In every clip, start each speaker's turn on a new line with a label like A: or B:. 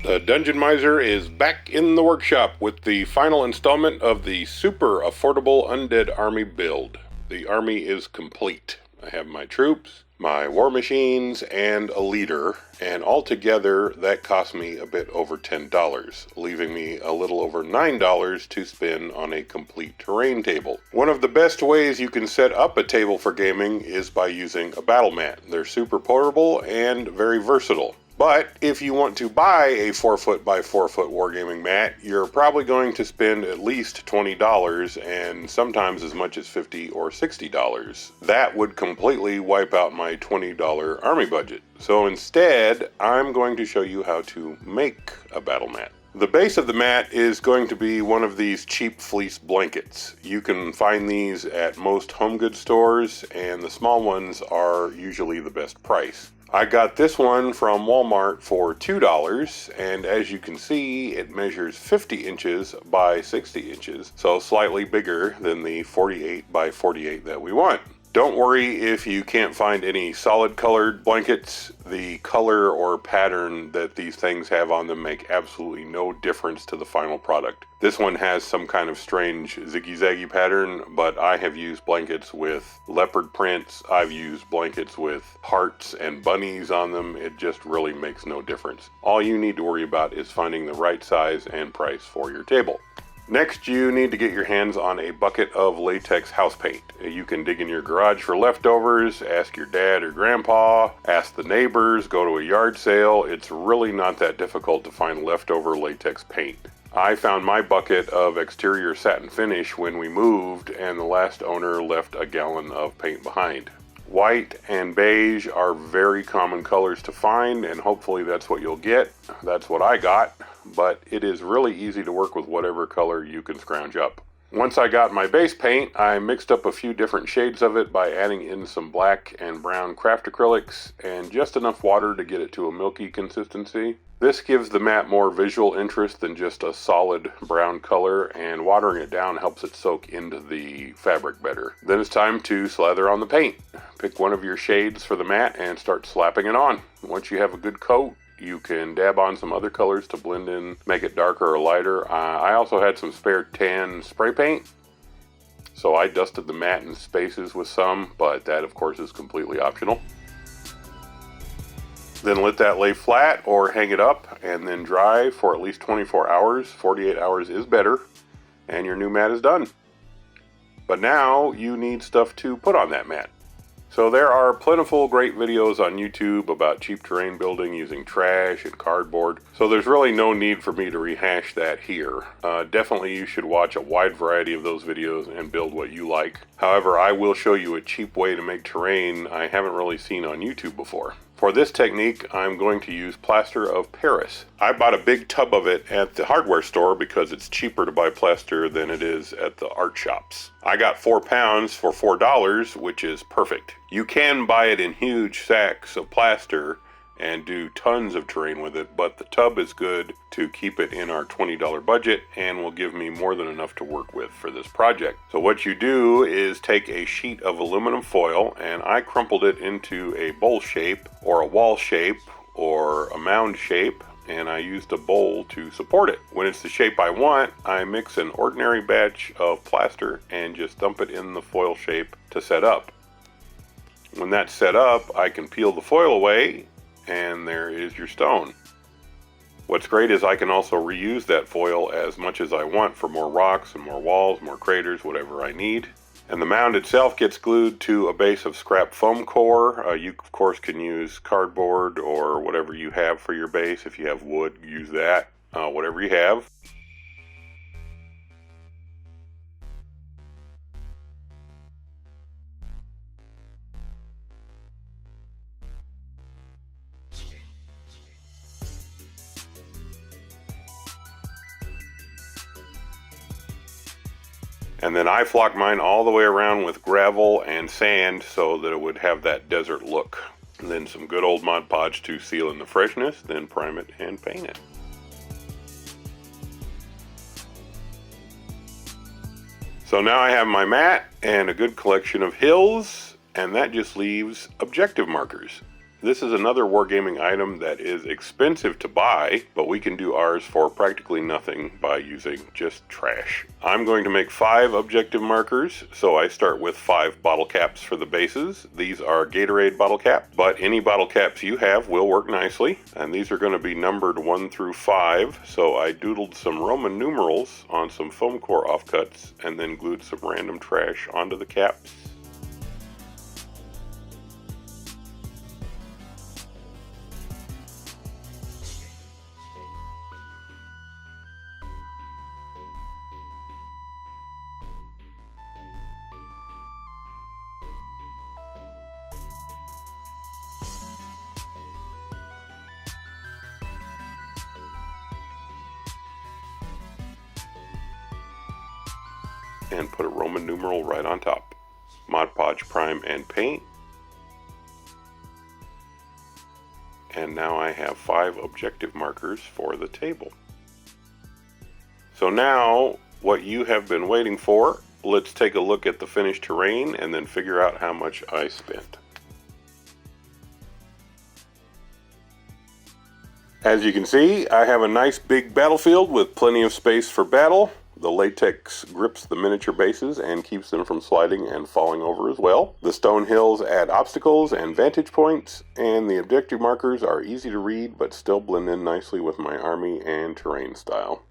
A: The Dungeon Miser is back in the workshop with the final installment of the super affordable Undead Army build. The army is complete. I have my troops, my war machines, and a leader, and altogether that cost me a bit over $10, leaving me a little over $9 to spend on a complete terrain table. One of the best ways you can set up a table for gaming is by using a battle mat. They're super portable and very versatile. But if you want to buy a 4-foot by 4-foot wargaming mat, you're probably going to spend at least $20 and sometimes as much as $50 or $60. That would completely wipe out my $20 army budget. So instead, I'm going to show you how to make a battle mat. The base of the mat is going to be one of these cheap fleece blankets. You can find these at most home goods stores, and the small ones are usually the best price. I got this one from Walmart for $2, and as you can see, it measures 50 inches by 60 inches, so slightly bigger than the 48 by 48 that we want. Don't worry if you can't find any solid colored blankets. The color or pattern that these things have on them make absolutely no difference to the final product. This one has some kind of strange ziggy-zaggy pattern, but I have used blankets with leopard prints. I've used blankets with hearts and bunnies on them. It just really makes no difference. All you need to worry about is finding the right size and price for your table. Next, you need to get your hands on a bucket of latex house paint. You can dig in your garage for leftovers, ask your dad or grandpa, ask the neighbors, go to a yard sale. It's really not that difficult to find leftover latex paint. I found my bucket of exterior satin finish when we moved, and the last owner left a gallon of paint behind. White and beige are very common colors to find, and hopefully that's what you'll get. That's what I got, but it is really easy to work with whatever color you can scrounge up. Once I got my base paint, I mixed up a few different shades of it by adding in some black and brown craft acrylics and just enough water to get it to a milky consistency. This gives the mat more visual interest than just a solid brown color, and watering it down helps it soak into the fabric better. Then it's time to slather on the paint. Pick one of your shades for the mat and start slapping it on. Once you have a good coat, you can dab on some other colors to blend in, make it darker or lighter. I also had some spare tan spray paint, so I dusted the mat in spaces with some, but that of course is completely optional. Then let that lay flat or hang it up and then dry for at least 24 hours. 48 hours is better, and your new mat is done. But now you need stuff to put on that mat. So there are plentiful great videos on YouTube about cheap terrain building using trash and cardboard, so there's really no need for me to rehash that here. Definitely you should watch a wide variety of those videos and build what you like. However, I will show you a cheap way to make terrain I haven't really seen on YouTube before. For this technique, I'm going to use plaster of Paris. I bought a big tub of it at the hardware store because it's cheaper to buy plaster than it is at the art shops. I got 4 pounds for $4, which is perfect. You can buy it in huge sacks of plaster and do tons of terrain with it, but the tub is good to keep it in our $20 budget and will give me more than enough to work with for this project. So what you do is take a sheet of aluminum foil, and I crumpled it into a bowl shape or a wall shape or a mound shape, and I used a bowl to support it. When it's the shape I want, I mix an ordinary batch of plaster and just dump it in the foil shape to set up. When that's set up, I can peel the foil away, and there is your stone. What's great is I can also reuse that foil as much as I want for more rocks and more walls, more craters, whatever I need. And the mound itself gets glued to a base of scrap foam core. You of course can use cardboard or whatever you have for your base. If you have wood, use that, whatever you have. And then I flocked mine all the way around with gravel and sand so that it would have that desert look. And then some good old Mod Podge to seal in the freshness, then prime it and paint it. So now I have my mat and a good collection of hills, and that just leaves objective markers. This is another wargaming item that is expensive to buy, but we can do ours for practically nothing by using just trash. I'm going to make 5 objective markers, so I start with 5 bottle caps for the bases. These are Gatorade bottle caps, but any bottle caps you have will work nicely, and these are going to be numbered 1 through 5, so I doodled some Roman numerals on some foam core offcuts and then glued some random trash onto the caps. And put a Roman numeral right on top. Mod Podge prime and paint. And now I have 5 objective markers for the table. So now, what you have been waiting for, let's take a look at the finished terrain and then figure out how much I spent. As you can see, I have a nice big battlefield with plenty of space for battle. The latex grips the miniature bases and keeps them from sliding and falling over as well. The stone hills add obstacles and vantage points, and the objective markers are easy to read but still blend in nicely with my army and terrain style.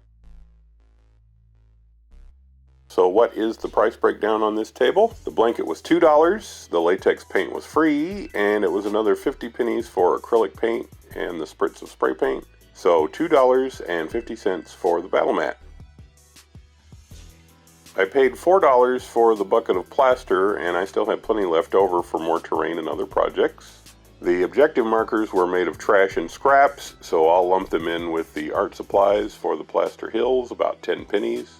A: So what is the price breakdown on this table? The blanket was $2, the latex paint was free, and it was another 50 pennies for acrylic paint and the spritz of spray paint. So $2.50 for the battle mat. I paid $4 for the bucket of plaster, and I still have plenty left over for more terrain and other projects. The objective markers were made of trash and scraps, so I'll lump them in with the art supplies for the plaster hills, about 10 pennies.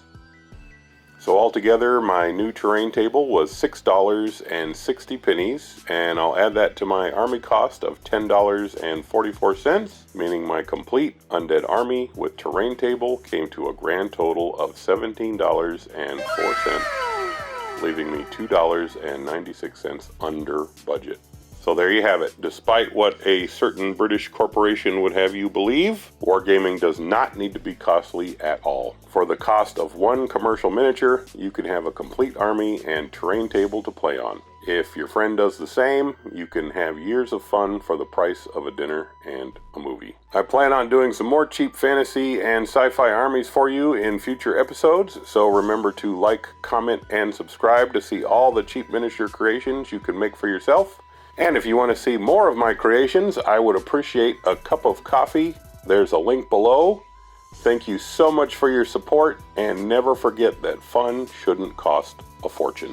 A: So altogether, my new terrain table was $6.60, and I'll add that to my army cost of $10.44, meaning my complete Undead Army with terrain table came to a grand total of $17.04, leaving me $2.96 under budget. So there you have it. Despite what a certain British corporation would have you believe, wargaming does not need to be costly at all. For the cost of 1 commercial miniature, you can have a complete army and terrain table to play on. If your friend does the same, you can have years of fun for the price of a dinner and a movie. I plan on doing some more cheap fantasy and sci-fi armies for you in future episodes, so remember to like, comment, and subscribe to see all the cheap miniature creations you can make for yourself. And if you want to see more of my creations, I would appreciate a cup of coffee. There's a link below. Thank you so much for your support, and never forget that fun shouldn't cost a fortune.